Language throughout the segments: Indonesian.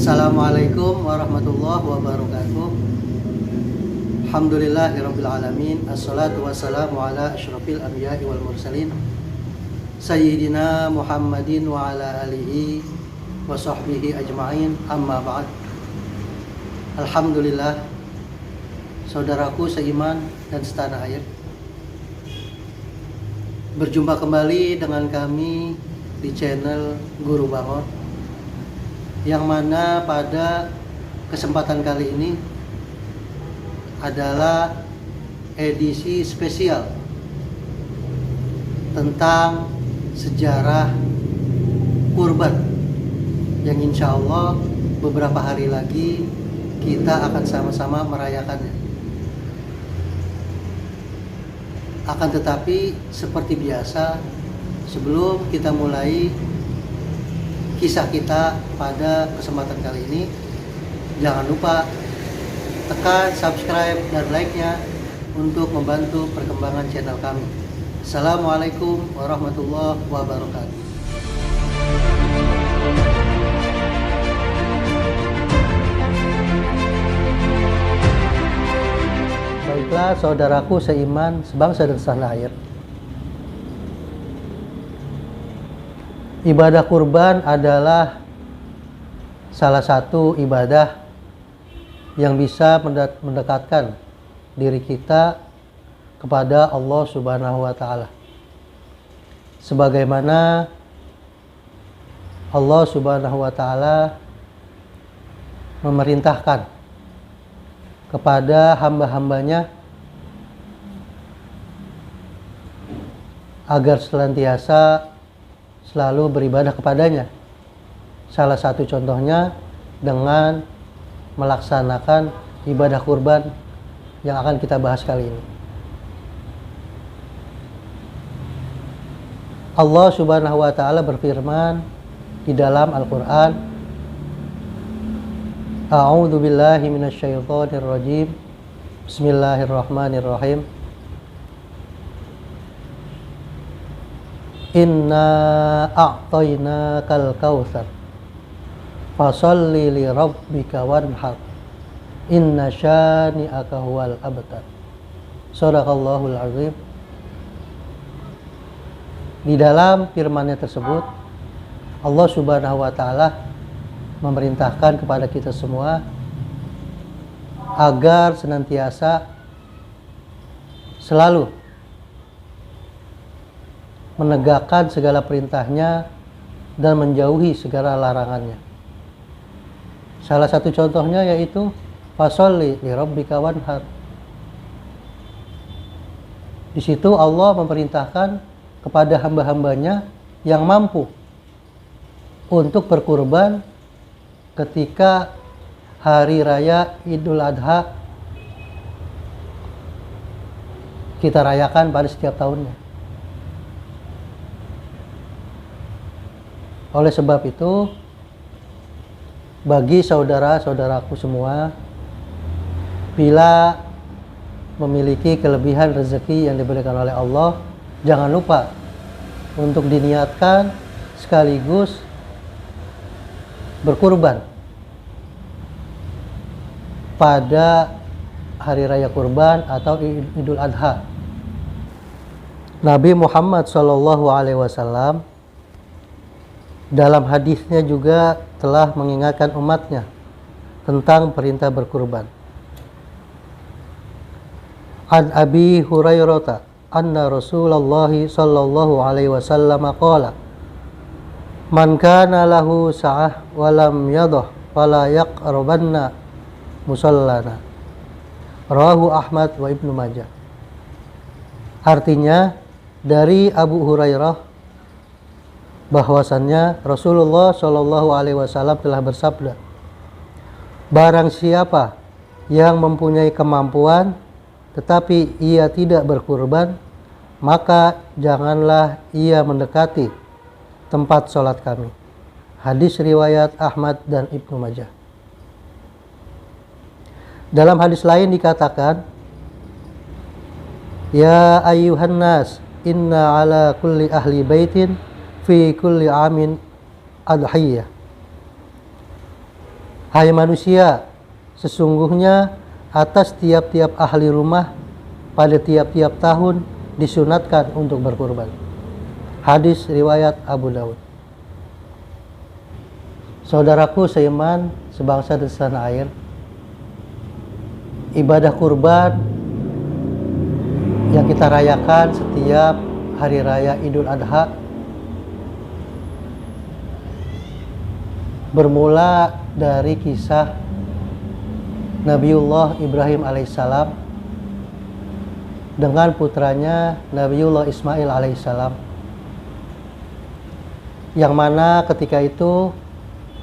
Assalamualaikum warahmatullahi wabarakatuh. Alhamdulillahirabbil alamin. Assalatu wassalamu ala asyrafil anbiya'i wal mursalin Sayyidina Muhammadin wa ala alihi wa sahbihi ajma'in. Amma ba'd. Alhamdulillah, saudaraku seiman dan setanah air, berjumpa kembali dengan kami di channel Guru Bangor, yang mana pada kesempatan kali ini adalah edisi spesial tentang sejarah kurban, yang insya Allah beberapa hari lagi kita akan sama-sama merayakannya. Akan tetapi seperti biasa, sebelum kita mulai kisah kita pada kesempatan kali ini, jangan lupa tekan subscribe dan like-nya untuk membantu perkembangan channel kami. Assalamualaikum warahmatullahi wabarakatuh. Baiklah saudaraku seiman, sebangsa dan setanah air, ibadah kurban adalah salah satu ibadah yang bisa mendekatkan diri kita kepada Allah Subhanahu wa Ta'ala. Sebagaimana Allah Subhanahu wa Ta'ala memerintahkan kepada hamba-hambanya agar senantiasa selalu beribadah kepadanya. Salah satu contohnya dengan melaksanakan ibadah kurban yang akan kita bahas kali ini. Allah Subhanahu wa Ta'ala berfirman di dalam Al-Qur'an, A'udzu billahi minasyaitonir rajim. Bismillahirrahmanirrahim. Inna a'tainakal kautsar fasalli li rabbika wanhar inna syani'aka huwal abtar. Shadaqallahul azim. Di dalam firman-Nya tersebut, Allah Subhanahu wa Ta'ala memerintahkan kepada kita semua agar senantiasa selalu menegakkan segala perintahnya dan menjauhi segala larangannya. Salah satu contohnya yaitu fasholli li rabbika wanhar. Di situ Allah memerintahkan kepada hamba-hambanya yang mampu untuk berkurban ketika hari raya Idul Adha kita rayakan pada setiap tahunnya. Oleh sebab itu, bagi saudara-saudaraku semua, bila memiliki kelebihan rezeki yang diberikan oleh Allah, jangan lupa untuk diniatkan sekaligus berkurban pada hari raya kurban atau Idul Adha. Nabi Muhammad SAW dalam hadisnya juga telah mengingatkan umatnya tentang perintah berkurban. An Abi Hurairah anna Rasulullah sallallahu alaihi wasallam qala man kana lahu sa'ah wa lam yadah fala yaqrabanna musallana. Rawahu Ahmad wa Ibnu Majah. Artinya, dari Abu Hurairah bahwasannya Rasulullah Shallallahu Alaihi Wasallam telah bersabda, barang siapa yang mempunyai kemampuan tetapi ia tidak berkurban, maka janganlah ia mendekati tempat sholat kami. Hadis riwayat Ahmad dan Ibnu Majah. Dalam hadis lain dikatakan, ya ayyuhan nas, inna ala kulli ahli baitin fi kulli amin adhiyah. Hai manusia, sesungguhnya atas tiap-tiap ahli rumah pada tiap-tiap tahun disunatkan untuk berkurban. Hadis riwayat Abu Daud. Saudaraku seiman, sebangsa dan setanah air, ibadah kurban yang kita rayakan setiap hari raya Idul Adha bermula dari kisah Nabiullah Ibrahim alaihissalam dengan putranya Nabiullah Ismail alaihissalam, yang mana ketika itu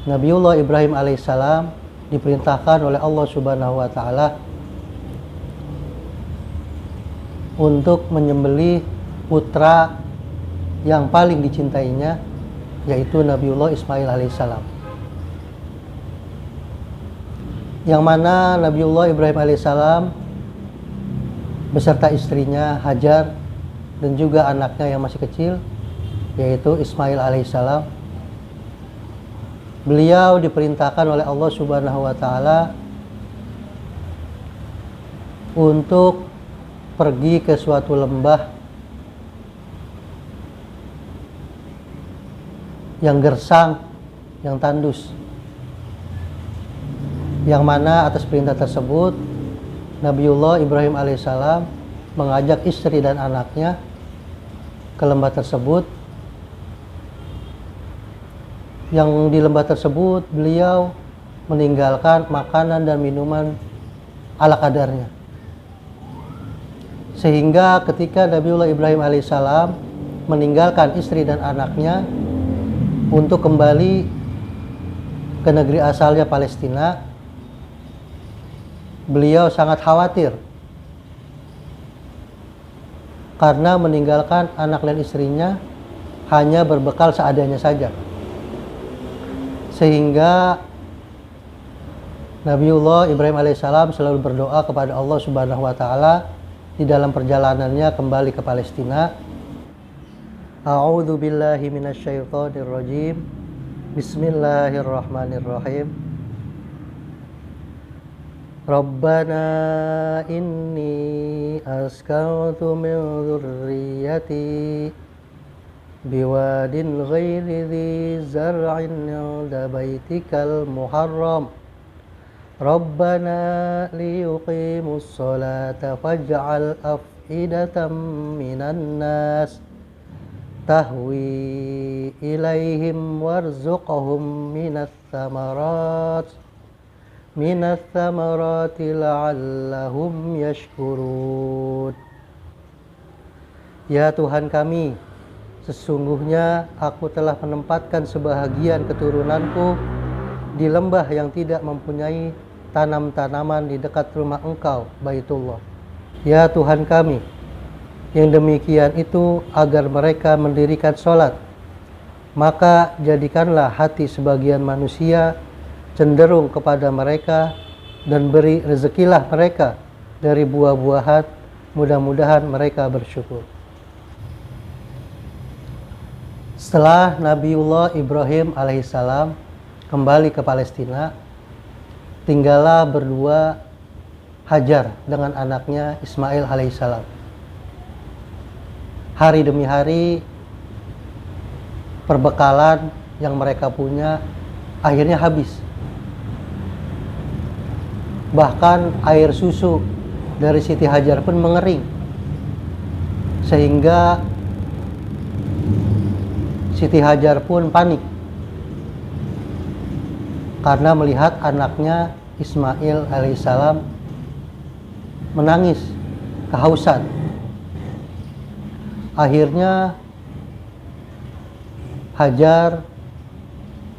Nabiullah Ibrahim alaihissalam diperintahkan oleh Allah Subhanahu wa taala untuk menyembelih putra yang paling dicintainya, yaitu Nabiullah Ismail alaihissalam. Yang mana Nabiullah Ibrahim alaihissalam beserta istrinya Hajar dan juga anaknya yang masih kecil, yaitu Ismail alaihissalam, beliau diperintahkan oleh Allah Subhanahu wa taala untuk pergi ke suatu lembah yang gersang, yang tandus, yang mana atas perintah tersebut Nabiullah Ibrahim alaihissalam mengajak istri dan anaknya ke lembah tersebut, yang di lembah tersebut beliau meninggalkan makanan dan minuman ala kadarnya, sehingga ketika Nabiullah Ibrahim alaihissalam meninggalkan istri dan anaknya untuk kembali ke negeri asalnya Palestina, beliau sangat khawatir karena meninggalkan anak dan istrinya hanya berbekal seadanya saja, sehingga Nabiullah Ibrahim alaihissalam selalu berdoa kepada Allah Subhanahu wa taala di dalam perjalanannya kembali ke Palestina. A'udzu billahi minasyaitonir rajim. Bismillahirrahmanirrahim. Rabbana inni askantu min dzurriyyati biwadin ghairi dzi zar'in 'inda baitikal muharram Rabbana liyuqimus sholata faj'al af'idatan minan nas tahwi ilaihim warzuqhum minas thamarati la'allahum yashkurun. Ya Tuhan kami, sesungguhnya aku telah menempatkan sebahagian keturunanku di lembah yang tidak mempunyai tanam-tanaman di dekat rumah Engkau, Baitullah. Ya Tuhan kami, yang demikian itu agar mereka mendirikan sholat, maka jadikanlah hati sebagian manusia cenderung kepada mereka dan beri rezekilah mereka dari buah-buahan, mudah-mudahan mereka bersyukur. Setelah Nabiullah Ibrahim alaihissalam kembali ke Palestina, tinggallah berdua Hajar dengan anaknya Ismail alaihissalam. Hari demi hari perbekalan yang mereka punya akhirnya habis. Bahkan air susu dari Siti Hajar pun mengering, sehingga Siti Hajar pun panik karena melihat anaknya Ismail alaihissalam menangis kehausan. Akhirnya Hajar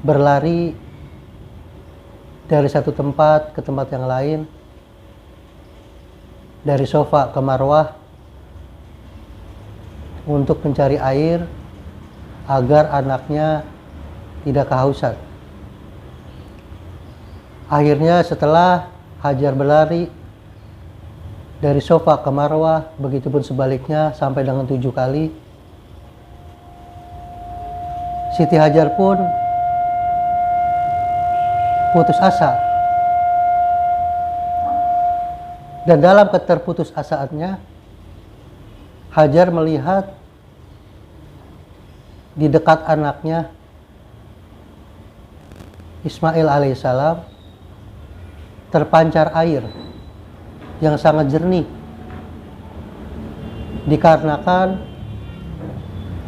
berlari dari satu tempat ke tempat yang lain, dari Sofa ke Marwah, untuk mencari air agar anaknya tidak kehausan. Akhirnya setelah Hajar berlari dari Sofa ke Marwah, begitupun sebaliknya sampai dengan 7 kali, Siti Hajar pun putus asa. Dan dalam keterputus asaannya, Hajar melihat di dekat anaknya Ismail alaihissalam terpancar air yang sangat jernih, dikarenakan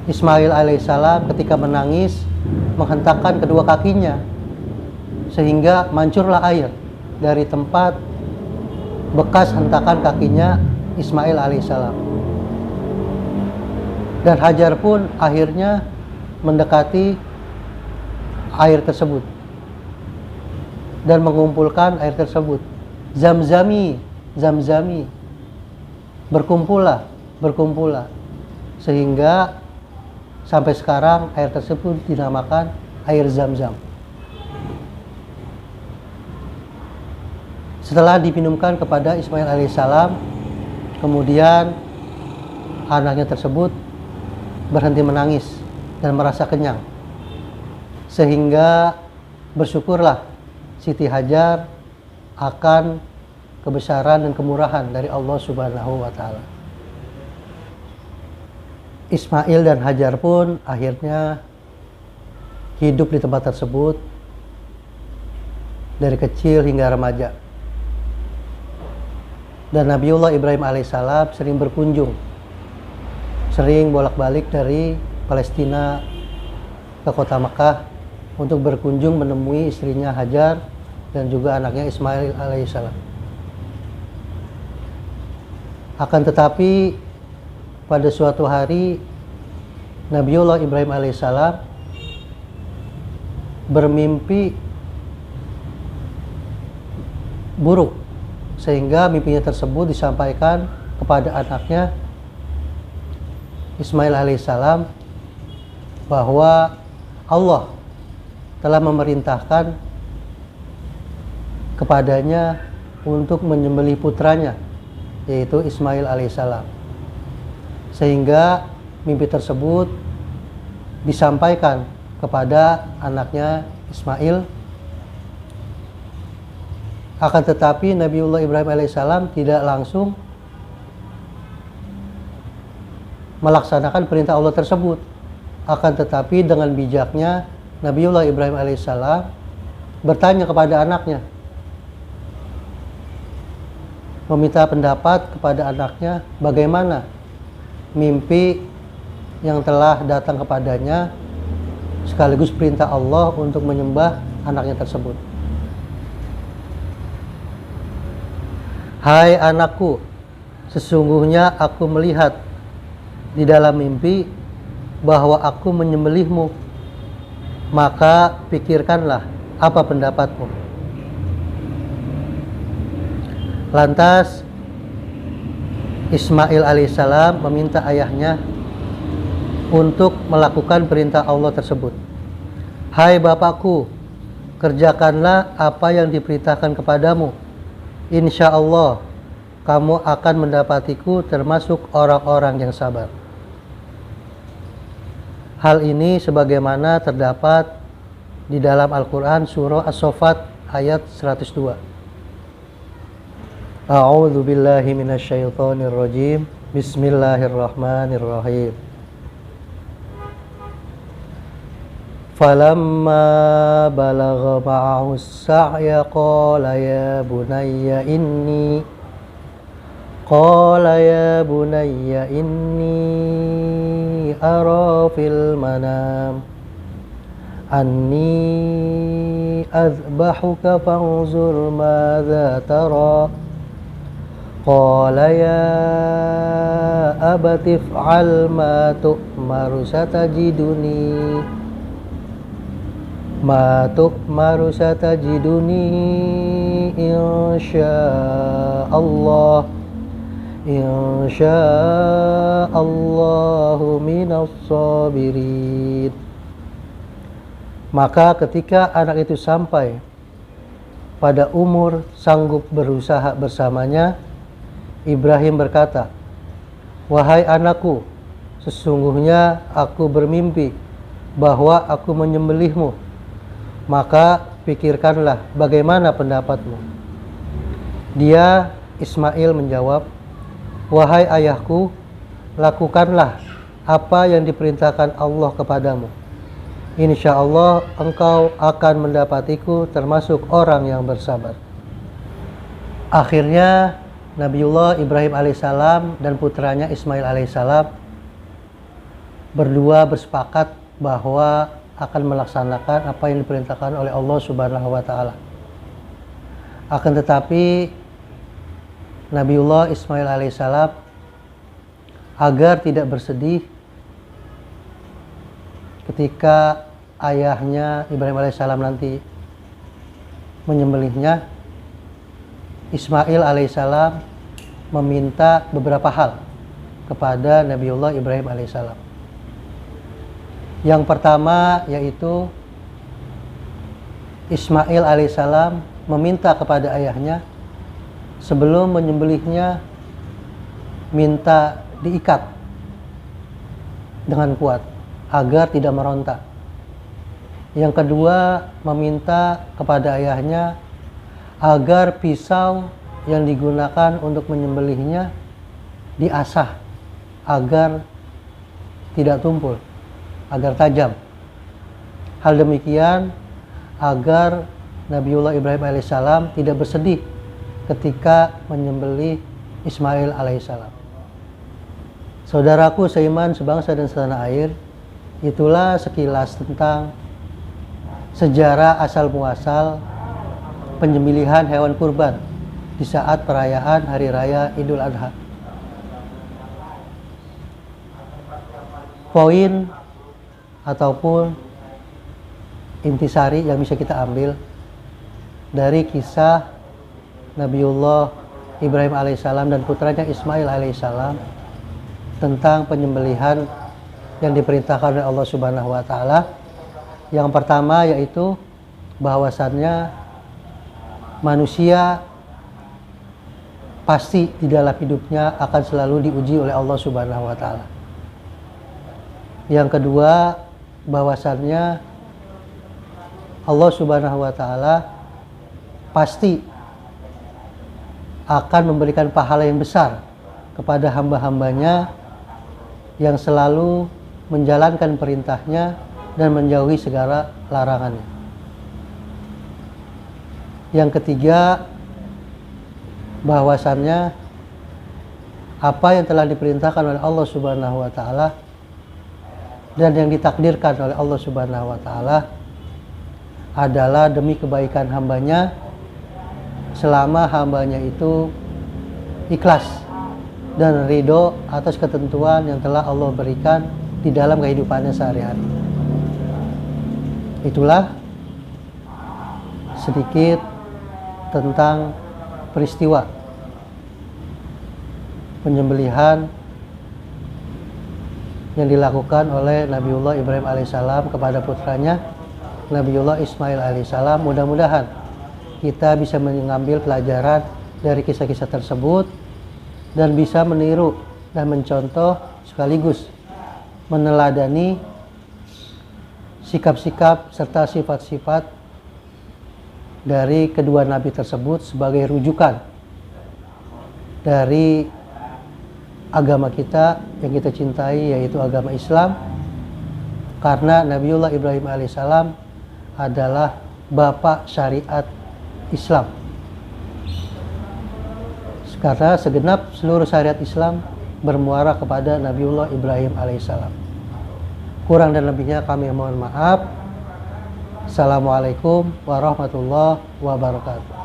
Ismail alaihissalam ketika menangis menghentakkan kedua kakinya sehingga mancurlah air dari tempat bekas hentakan kakinya Ismail alaihissalam. Dan Hajar pun akhirnya mendekati air tersebut dan mengumpulkan air tersebut. Zamzami, zamzami, berkumpullah, berkumpullah, sehingga sampai sekarang air tersebut dinamakan air Zam-Zam. Setelah diminumkan kepada Ismail alaihissalam, kemudian anaknya tersebut berhenti menangis dan merasa kenyang, sehingga bersyukurlah Siti Hajar akan kebesaran dan kemurahan dari Allah Subhanahu wa Ta'ala. Ismail dan Hajar pun akhirnya hidup di tempat tersebut dari kecil hingga remaja. Dan Nabiullah Ibrahim alaihissalam sering berkunjung, sering bolak-balik dari Palestina ke kota Makkah untuk berkunjung menemui istrinya Hajar dan juga anaknya Ismail alaihissalam. Akan tetapi pada suatu hari Nabiullah Ibrahim alaihissalam bermimpi buruk, sehingga mimpinya tersebut disampaikan kepada anaknya Ismail alaihissalam bahwa Allah telah memerintahkan kepadanya untuk menyembelih putranya, yaitu Ismail alaihissalam. Sehingga mimpi tersebut disampaikan kepada anaknya Ismail. Akan tetapi Nabiullah Ibrahim alaihissalam tidak langsung melaksanakan perintah Allah tersebut. Akan tetapi dengan bijaknya Nabiullah Ibrahim alaihissalam bertanya kepada anaknya, meminta pendapat kepada anaknya bagaimana mimpi yang telah datang kepadanya, sekaligus perintah Allah untuk menyembah anaknya tersebut. Hai anakku, sesungguhnya aku melihat di dalam mimpi bahwa aku menyembelihmu, maka pikirkanlah apa pendapatmu. Lantas Ismail alaihissalam meminta ayahnya untuk melakukan perintah Allah tersebut. Hai bapakku, kerjakanlah apa yang diperintahkan kepadamu. Insya Allah kamu akan mendapatiku termasuk orang-orang yang sabar. Hal ini sebagaimana terdapat di dalam Al-Quran surah As-Saffat ayat 102. A'udzu billahi minasyaitonir rajim. Bismillahirrahmanirrahim. Falamma balagha ma'ahu as-sa'ya qala ya bunayya inni ara fil manam anni azbahuka fanzur madza tara. Qala ya abati if'al ma tu'maru satajiduni insya'Allahu minas sabirin. Maka ketika anak itu sampai pada umur sanggup berusaha bersamanya, Ibrahim berkata, wahai anakku, sesungguhnya aku bermimpi bahwa aku menyembelihmu, maka pikirkanlah bagaimana pendapatmu. Dia, Ismail, menjawab, wahai ayahku, lakukanlah apa yang diperintahkan Allah kepadamu. Insya Allah engkau akan mendapatiku termasuk orang yang bersabar. Akhirnya Nabiullah Ibrahim alaihissalam dan putranya Ismail alaihissalam berdua bersepakat bahwa akan melaksanakan apa yang diperintahkan oleh Allah Subhanahu wa taala. Akan tetapi Nabiullah Ismail alaihissalam agar tidak bersedih ketika ayahnya Ibrahim alaihissalam nanti menyembelihnya, Ismail alaihissalam meminta beberapa hal kepada Nabiullah Ibrahim alaihissalam. Yang pertama yaitu Ismail alaihissalam meminta kepada ayahnya sebelum menyembelihnya minta diikat dengan kuat agar tidak meronta. Yang kedua, meminta kepada ayahnya agar pisau yang digunakan untuk menyembelihnya diasah agar tidak tumpul, agar tajam. Hal demikian agar Nabiullah Ibrahim alaihissalam tidak bersedih ketika menyembelih Ismail alaihissalam. Saudaraku seiman, sebangsa dan setanah air, itulah sekilas tentang sejarah asal muasal penyembelihan hewan kurban di saat perayaan Hari Raya Idul Adha. Poin ataupun intisari yang bisa kita ambil dari kisah Nabiullah Ibrahim alaihissalam dan putranya Ismail alaihissalam tentang penyembelihan yang diperintahkan oleh Allah Subhanahu wa taala. Yang pertama yaitu bahwasannya manusia pasti di dalam hidupnya akan selalu diuji oleh Allah Subhanahu wa taala. Yang kedua, bahwasannya Allah Subhanahu wa taala pasti akan memberikan pahala yang besar kepada hamba-hambanya yang selalu menjalankan perintahnya dan menjauhi segala larangannya. Yang ketiga, bahwasannya apa yang telah diperintahkan oleh Allah Subhanahu wa taala dan yang ditakdirkan oleh Allah Subhanahu wa taala adalah demi kebaikan hambanya selama hambanya itu ikhlas dan ridho atas ketentuan yang telah Allah berikan di dalam kehidupannya sehari-hari. Itulah sedikit tentang peristiwa penyembelihan yang dilakukan oleh Nabiullah Ibrahim alaihissalam kepada putranya Nabiullah Ismail alaihissalam. Mudah-mudahan kita bisa mengambil pelajaran dari kisah-kisah tersebut dan bisa meniru dan mencontoh sekaligus meneladani sikap-sikap serta sifat-sifat dari kedua nabi tersebut sebagai rujukan dari agama kita yang kita cintai, yaitu agama Islam, karena Nabiullah Ibrahim alaihissalam adalah bapak syariat Islam. Karena segenap seluruh syariat Islam bermuara kepada Nabiullah Ibrahim alaihissalam. Kurang dan lebihnya kami mohon maaf. Assalamualaikum warahmatullahi wabarakatuh.